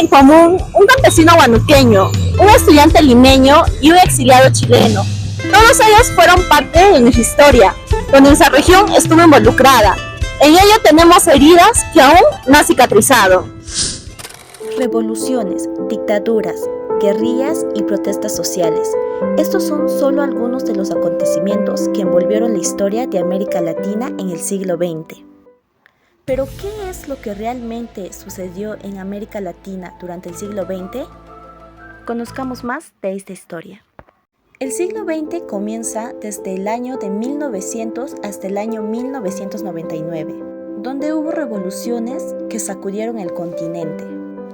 en común un campesino huanuqueño, un estudiante limeño y un exiliado chileno. Todos ellos fueron parte de nuestra historia, donde nuestra región estuvo involucrada. En ello tenemos heridas que aún no han cicatrizado. Revoluciones, dictaduras, guerrillas y protestas sociales. Estos son solo algunos de los acontecimientos que envolvieron la historia de América Latina en el siglo XX. Pero, ¿qué es lo que realmente sucedió en América Latina durante el siglo XX? Conozcamos más de esta historia. El siglo XX comienza desde el año de 1900 hasta el año 1999, donde hubo revoluciones que sacudieron el continente.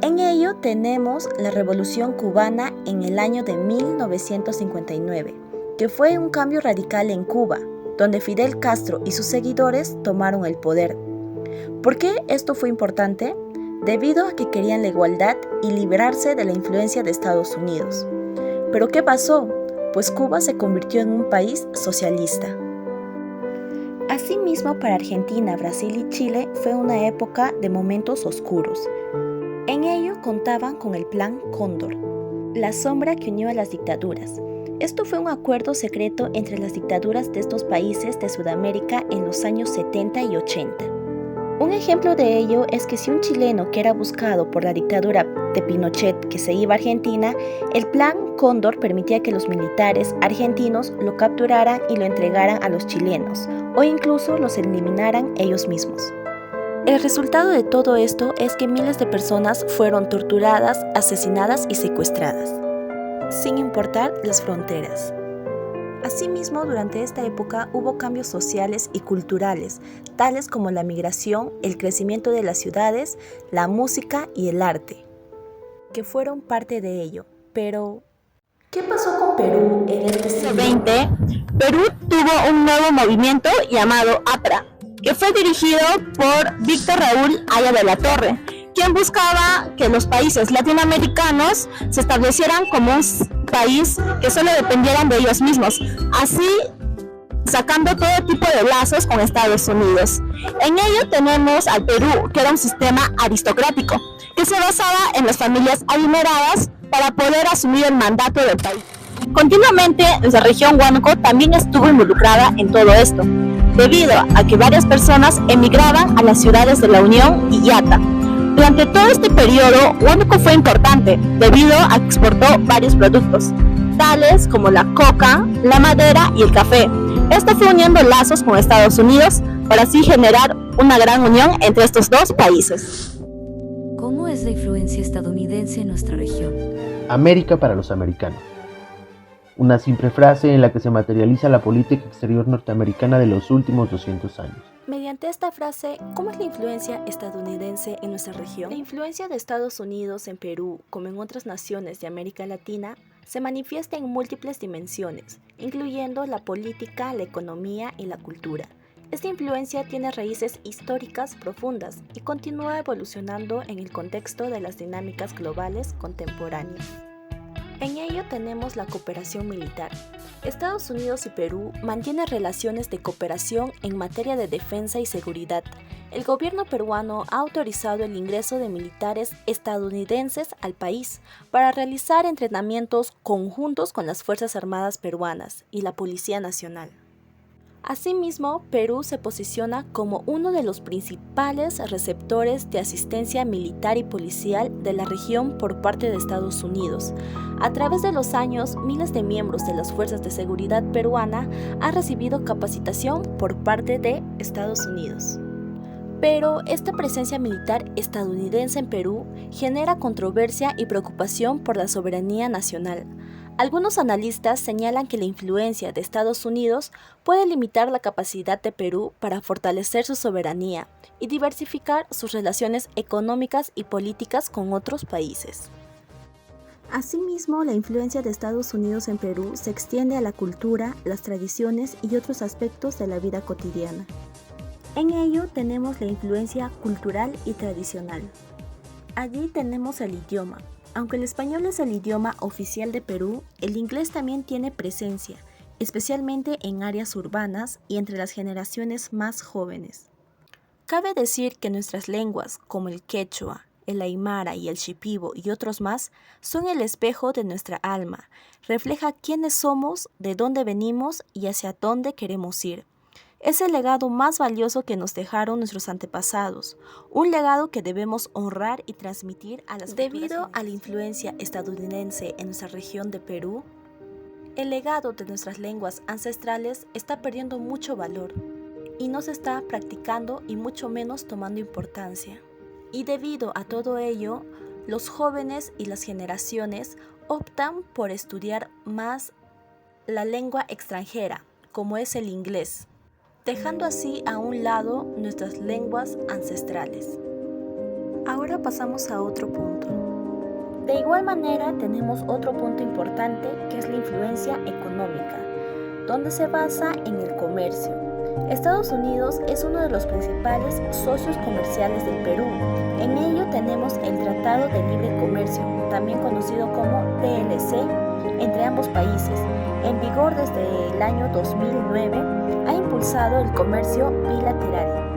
En ello tenemos la Revolución Cubana en el año de 1959, que fue un cambio radical en Cuba, donde Fidel Castro y sus seguidores tomaron el poder. ¿Por qué esto fue importante? Debido a que querían la igualdad y liberarse de la influencia de Estados Unidos. ¿Pero qué pasó? Pues Cuba se convirtió en un país socialista. Asimismo, para Argentina, Brasil y Chile fue una época de momentos oscuros. En ello contaban con el Plan Cóndor, la sombra que unió a las dictaduras. Esto fue un acuerdo secreto entre las dictaduras de estos países de Sudamérica en los años 70 y 80. Un ejemplo de ello es que si un chileno que era buscado por la dictadura de Pinochet que se iba a Argentina, el Plan Cóndor permitía que los militares argentinos lo capturaran y lo entregaran a los chilenos, o incluso los eliminaran ellos mismos. El resultado de todo esto es que miles de personas fueron torturadas, asesinadas y secuestradas, sin importar las fronteras. Asimismo, durante esta época hubo cambios sociales y culturales, tales como la migración, el crecimiento de las ciudades, la música y el arte, que fueron parte de ello. Pero, ¿qué pasó con Perú en este siglo XX? Perú tuvo un nuevo movimiento llamado APRA, que fue dirigido por Víctor Raúl Haya de la Torre, quien buscaba que los países latinoamericanos se establecieran como un país que solo dependieran de ellos mismos, así sacando todo tipo de lazos con Estados Unidos. En ello tenemos al Perú, que era un sistema aristocrático, que se basaba en las familias adineradas para poder asumir el mandato del país. Continuamente, nuestra región Huánuco también estuvo involucrada en todo esto, debido a que varias personas emigraban a las ciudades de La Unión y Yata. Durante todo este periodo, Huánuco fue importante debido a que exportó varios productos, tales como la coca, la madera y el café. Esto fue uniendo lazos con Estados Unidos para así generar una gran unión entre estos dos países. ¿Cómo es la influencia estadounidense en nuestra región? América para los americanos. Una simple frase en la que se materializa la política exterior norteamericana de los últimos 200 años. Mediante esta frase, ¿cómo es la influencia estadounidense en nuestra región? La influencia de Estados Unidos en Perú, como en otras naciones de América Latina, se manifiesta en múltiples dimensiones, incluyendo la política, la economía y la cultura. Esta influencia tiene raíces históricas profundas y continúa evolucionando en el contexto de las dinámicas globales contemporáneas. En ello tenemos la cooperación militar. Estados Unidos y Perú mantienen relaciones de cooperación en materia de defensa y seguridad. El gobierno peruano ha autorizado el ingreso de militares estadounidenses al país para realizar entrenamientos conjuntos con las Fuerzas Armadas peruanas y la Policía Nacional. Asimismo, Perú se posiciona como uno de los principales receptores de asistencia militar y policial de la región por parte de Estados Unidos. A través de los años, miles de miembros de las fuerzas de seguridad peruana han recibido capacitación por parte de Estados Unidos. Pero esta presencia militar estadounidense en Perú genera controversia y preocupación por la soberanía nacional. Algunos analistas señalan que la influencia de Estados Unidos puede limitar la capacidad de Perú para fortalecer su soberanía y diversificar sus relaciones económicas y políticas con otros países. Asimismo, la influencia de Estados Unidos en Perú se extiende a la cultura, las tradiciones y otros aspectos de la vida cotidiana. En ello tenemos la influencia cultural y tradicional. Allí tenemos el idioma. Aunque el español es el idioma oficial de Perú, el inglés también tiene presencia, especialmente en áreas urbanas y entre las generaciones más jóvenes. Cabe decir que nuestras lenguas, como el quechua, el aymara y el shipibo y otros más, son el espejo de nuestra alma. Refleja quiénes somos, de dónde venimos y hacia dónde queremos ir. Es el legado más valioso que nos dejaron nuestros antepasados, un legado que debemos honrar y transmitir a las futuras generaciones. Debido a la influencia estadounidense en nuestra región de Perú, el legado de nuestras lenguas ancestrales está perdiendo mucho valor y no se está practicando y mucho menos tomando importancia. Y debido a todo ello, los jóvenes y las generaciones optan por estudiar más la lengua extranjera, como es el inglés, dejando así a un lado nuestras lenguas ancestrales. Ahora pasamos a otro punto. De igual manera tenemos otro punto importante que es la influencia económica, donde se basa en el comercio. Estados Unidos es uno de los principales socios comerciales del Perú. En ello tenemos el Tratado de Libre Comercio, también conocido como TLC, entre ambos países. En vigor desde el año 2009, ha impulsado el comercio bilateral.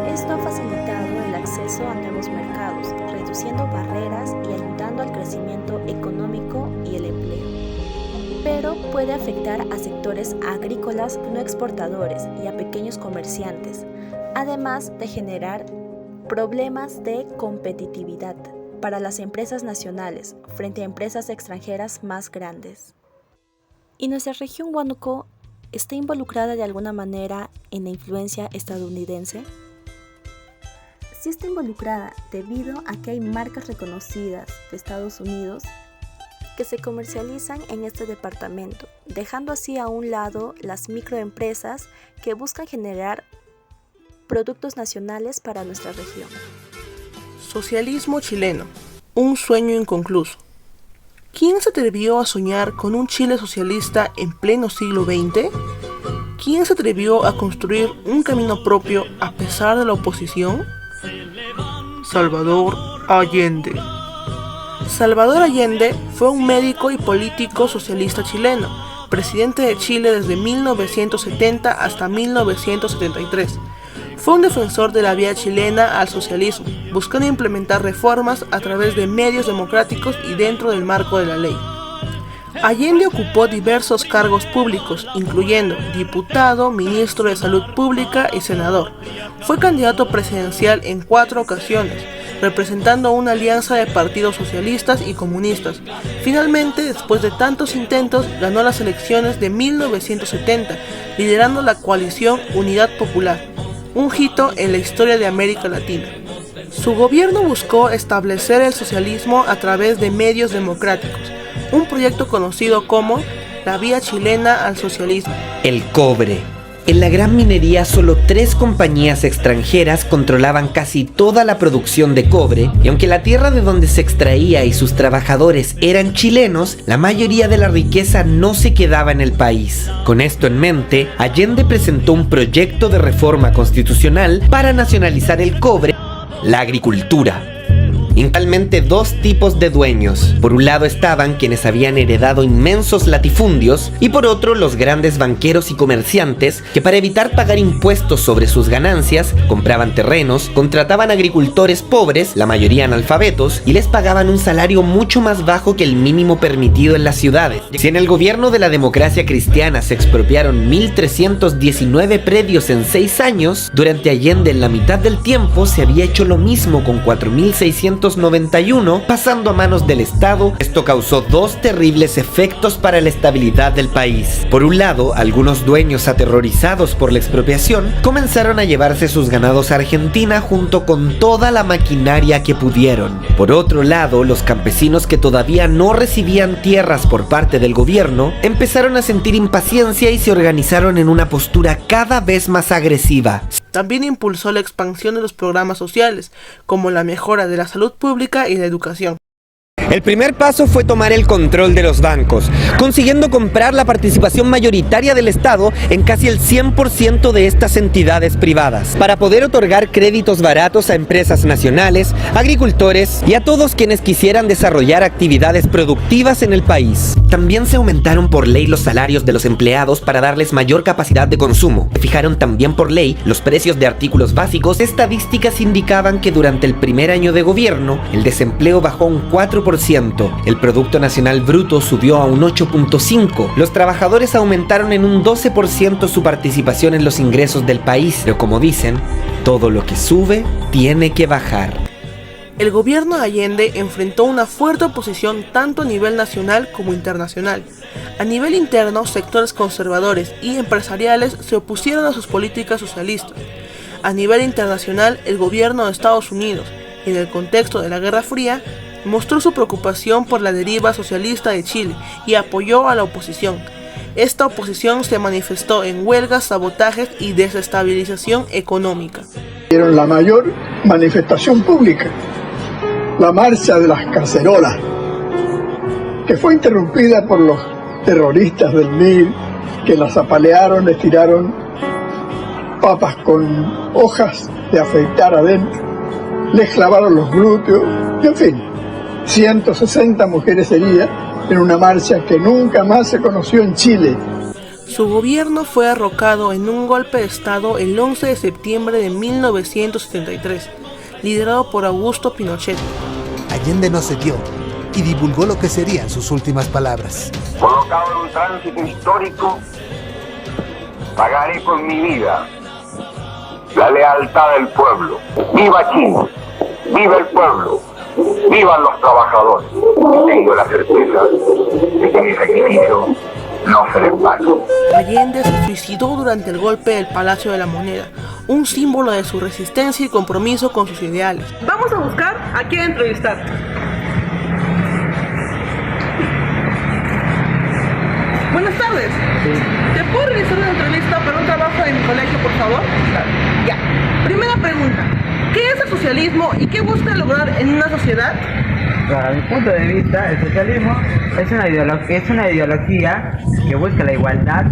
Esto ha facilitado el acceso a nuevos mercados, reduciendo barreras y ayudando al crecimiento económico y el empleo. Pero puede afectar a sectores agrícolas no exportadores y a pequeños comerciantes, además de generar problemas de competitividad para las empresas nacionales frente a empresas extranjeras más grandes. ¿Y nuestra región Huánuco está involucrada de alguna manera en la influencia estadounidense? Sí está involucrada debido a que hay marcas reconocidas de Estados Unidos que se comercializan en este departamento, dejando así a un lado las microempresas que buscan generar productos nacionales para nuestra región. Socialismo chileno, un sueño inconcluso. ¿Quién se atrevió a soñar con un Chile socialista en pleno siglo XX? ¿Quién se atrevió a construir un camino propio a pesar de la oposición? Salvador Allende. Salvador Allende fue un médico y político socialista chileno, presidente de Chile desde 1970 hasta 1973. Fue un defensor de la vía chilena al socialismo, buscando implementar reformas a través de medios democráticos y dentro del marco de la ley. Allende ocupó diversos cargos públicos, incluyendo diputado, ministro de Salud Pública y senador. Fue candidato presidencial en 4 ocasiones, representando una alianza de partidos socialistas y comunistas. Finalmente, después de tantos intentos, ganó las elecciones de 1970, liderando la coalición Unidad Popular, un hito en la historia de América Latina. Su gobierno buscó establecer el socialismo a través de medios democráticos, un proyecto conocido como la vía chilena al socialismo. El cobre. En la gran minería solo 3 compañías extranjeras controlaban casi toda la producción de cobre, y aunque la tierra de donde se extraía y sus trabajadores eran chilenos, la mayoría de la riqueza no se quedaba en el país. Con esto en mente, Allende presentó un proyecto de reforma constitucional para nacionalizar el cobre, la agricultura. Inicialmente 2 tipos de dueños. Por un lado estaban quienes habían heredado inmensos latifundios y por otro los grandes banqueros y comerciantes que para evitar pagar impuestos sobre sus ganancias compraban terrenos, contrataban agricultores pobres, la mayoría analfabetos, y les pagaban un salario mucho más bajo que el mínimo permitido en las ciudades. Si en el gobierno de la democracia cristiana se expropiaron 1.319 predios en 6 años, durante Allende en la mitad del tiempo se había hecho lo mismo con 4.691, pasando a manos del Estado. Esto causó 2 terribles efectos para la estabilidad del país. Por un lado, algunos dueños aterrorizados por la expropiación comenzaron a llevarse sus ganados a Argentina junto con toda la maquinaria que pudieron. Por otro lado, los campesinos que todavía no recibían tierras por parte del gobierno empezaron a sentir impaciencia y se organizaron en una postura cada vez más agresiva. También impulsó la expansión de los programas sociales, como la mejora de la salud pública y la educación. El primer paso fue tomar el control de los bancos, consiguiendo comprar la participación mayoritaria del Estado en casi el 100% de estas entidades privadas, para poder otorgar créditos baratos a empresas nacionales, agricultores y a todos quienes quisieran desarrollar actividades productivas en el país. También se aumentaron por ley los salarios de los empleados para darles mayor capacidad de consumo. Se fijaron también por ley los precios de artículos básicos. Estadísticas indicaban que durante el primer año de gobierno, el desempleo bajó un 4%, el Producto Nacional Bruto subió a un 8.5%, los trabajadores aumentaron en un 12% su participación en los ingresos del país, pero como dicen, todo lo que sube tiene que bajar. El gobierno de Allende enfrentó una fuerte oposición tanto a nivel nacional como internacional. A nivel interno, sectores conservadores y empresariales se opusieron a sus políticas socialistas. A nivel internacional, el gobierno de Estados Unidos, en el contexto de la Guerra Fría, mostró su preocupación por la deriva socialista de Chile y apoyó a la oposición. Esta oposición se manifestó en huelgas, sabotajes y desestabilización económica. La mayor manifestación pública, la marcha de las cacerolas, que fue interrumpida por los terroristas del MIR, que las apalearon, les tiraron papas con hojas de afeitar adentro, les clavaron los glúteos, y en fin, 160 mujeres heridas en una marcha que nunca más se conoció en Chile. Su gobierno fue derrocado en un golpe de Estado el 11 de septiembre de 1973, liderado por Augusto Pinochet. Allende no cedió y divulgó lo que serían sus últimas palabras. Colocado en un tránsito histórico, pagaré con mi vida la lealtad del pueblo. ¡Viva Chile! ¡Viva el pueblo! ¡Vivan los trabajadores! Y tengo la certeza de que mi sacrificio no será en vano. Allende se suicidó durante el golpe del Palacio de la Moneda, un símbolo de su resistencia y compromiso con sus ideales. Vamos a buscar a quién entrevistar. Buenas tardes. Sí. ¿Te puedo realizar una entrevista para un trabajo en mi colegio, por favor? Claro. Ya. Primera pregunta. ¿Qué es el socialismo y qué busca lograr en una sociedad? Para mi punto de vista, el socialismo es una ideología que busca la igualdad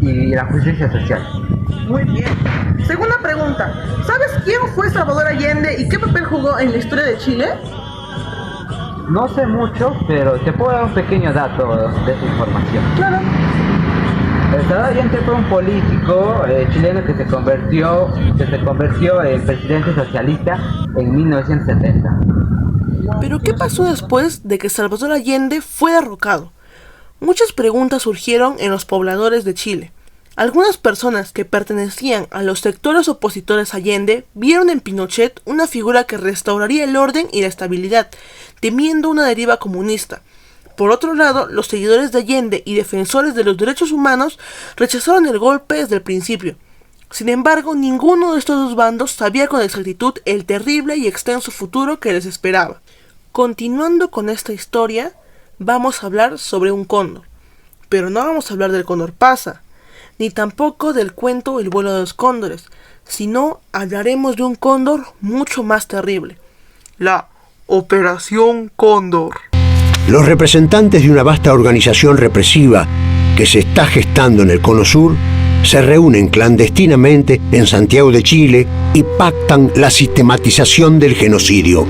y la justicia social. Muy bien. Segunda pregunta. ¿Sabes quién fue Salvador Allende y qué papel jugó en la historia de Chile? No sé mucho, pero te puedo dar un pequeño dato de esa información. Claro. Salvador Allende fue un político chileno que se convirtió en presidente socialista en 1970. ¿Pero qué pasó después de que Salvador Allende fue derrocado? Muchas preguntas surgieron en los pobladores de Chile. Algunas personas que pertenecían a los sectores opositores a Allende vieron en Pinochet una figura que restauraría el orden y la estabilidad, temiendo una deriva comunista. Por otro lado, los seguidores de Allende y defensores de los derechos humanos rechazaron el golpe desde el principio. Sin embargo, ninguno de estos dos bandos sabía con exactitud el terrible y extenso futuro que les esperaba. Continuando con esta historia, vamos a hablar sobre un cóndor. Pero no vamos a hablar del cóndor Pasa, ni tampoco del cuento El vuelo de los cóndores, sino hablaremos de un cóndor mucho más terrible, la Operación Cóndor. Los representantes de una vasta organización represiva que se está gestando en el Cono Sur se reúnen clandestinamente en Santiago de Chile y pactan la sistematización del genocidio.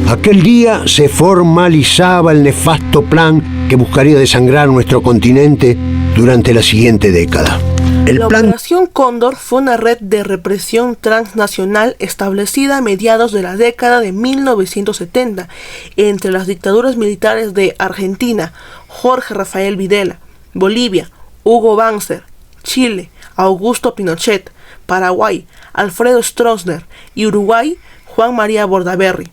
Aquel día se formalizaba el nefasto plan que buscaría desangrar nuestro continente durante la siguiente década. La Operación Cóndor fue una red de represión transnacional establecida a mediados de la década de 1970 entre las dictaduras militares de Argentina, Jorge Rafael Videla, Bolivia, Hugo Banzer, Chile, Augusto Pinochet, Paraguay, Alfredo Stroessner y Uruguay, Juan María Bordaberry.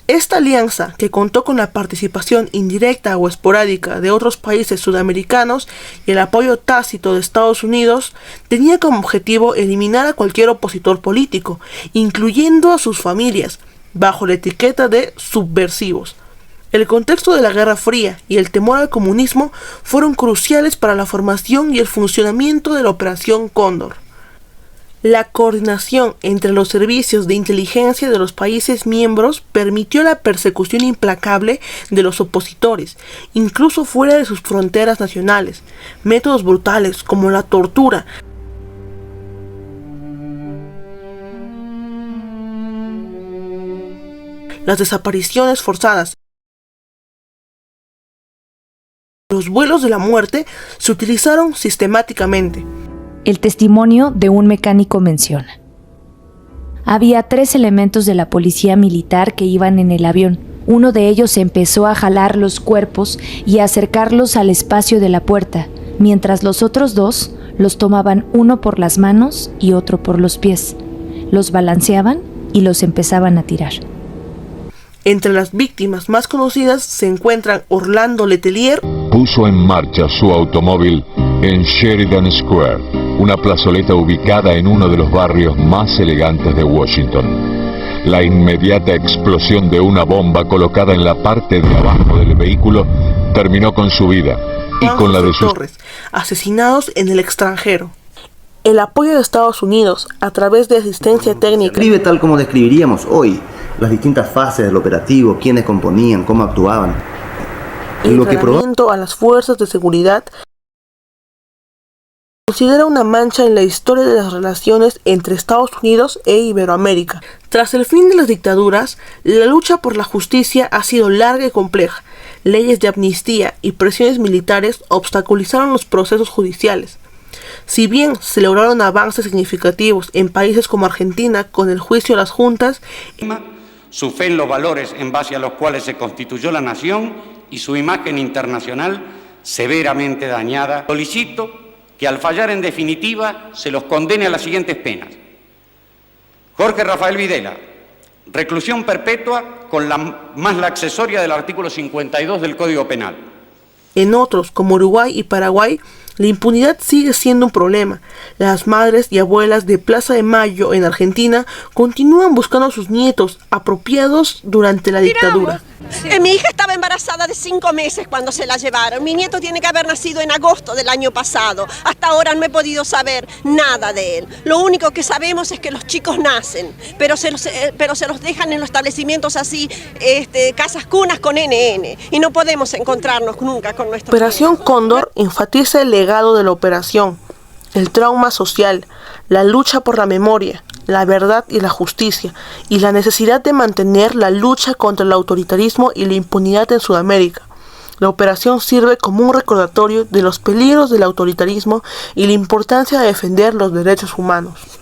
Esta alianza, que contó con la participación indirecta o esporádica de otros países sudamericanos y el apoyo tácito de Estados Unidos, tenía como objetivo eliminar a cualquier opositor político, incluyendo a sus familias, bajo la etiqueta de subversivos. El contexto de la Guerra Fría y el temor al comunismo fueron cruciales para la formación y el funcionamiento de la Operación Cóndor. La coordinación entre los servicios de inteligencia de los países miembros permitió la persecución implacable de los opositores, incluso fuera de sus fronteras nacionales. Métodos brutales como la tortura, las desapariciones forzadas los vuelos de la muerte se utilizaron sistemáticamente. El testimonio de un mecánico menciona: había 3 elementos de la policía militar que iban en el avión. Uno de ellos empezó a jalar los cuerpos y a acercarlos al espacio de la puerta, mientras los otros 2 los tomaban uno por las manos y otro por los pies. Los balanceaban y los empezaban a tirar. Entre las víctimas más conocidas se encuentran Orlando Letelier. Puso en marcha su automóvil en Sheridan Square, una plazoleta ubicada en uno de los barrios más elegantes de Washington. La inmediata explosión de una bomba colocada en la parte de abajo del vehículo terminó con su vida y con la de sus Torres, asesinados en el extranjero. El apoyo de Estados Unidos a través de asistencia técnica. Describe tal como describiríamos hoy las distintas fases del operativo, quiénes componían, cómo actuaban. El entrenamiento a las fuerzas de seguridad considera una mancha en la historia de las relaciones entre Estados Unidos e Iberoamérica. Tras el fin de las dictaduras, la lucha por la justicia ha sido larga y compleja. Leyes de amnistía y presiones militares obstaculizaron los procesos judiciales. Si bien se lograron avances significativos en países como Argentina con el juicio a las juntas, su fe en los valores en base a los cuales se constituyó la nación y su imagen internacional severamente dañada, solicito que al fallar en definitiva se los condene a las siguientes penas. Jorge Rafael Videla, reclusión perpetua con la más la accesoria del artículo 52 del Código Penal. En otros, como Uruguay y Paraguay, la impunidad sigue siendo un problema. Las madres y abuelas de Plaza de Mayo en Argentina continúan buscando a sus nietos apropiados durante la dictadura. Mi hija estaba embarazada de 5 meses cuando se la llevaron. Mi nieto tiene que haber nacido en agosto del año pasado. Hasta ahora no he podido saber nada de él. Lo único que sabemos es que los chicos nacen, pero se los dejan en los establecimientos así, casas cunas con NN, y no podemos encontrarnos nunca con nuestros Operación Cóndor enfatiza el legado de la operación, el trauma social, la lucha por la memoria, la verdad y la justicia, y la necesidad de mantener la lucha contra el autoritarismo y la impunidad en Sudamérica. La operación sirve como un recordatorio de los peligros del autoritarismo y la importancia de defender los derechos humanos.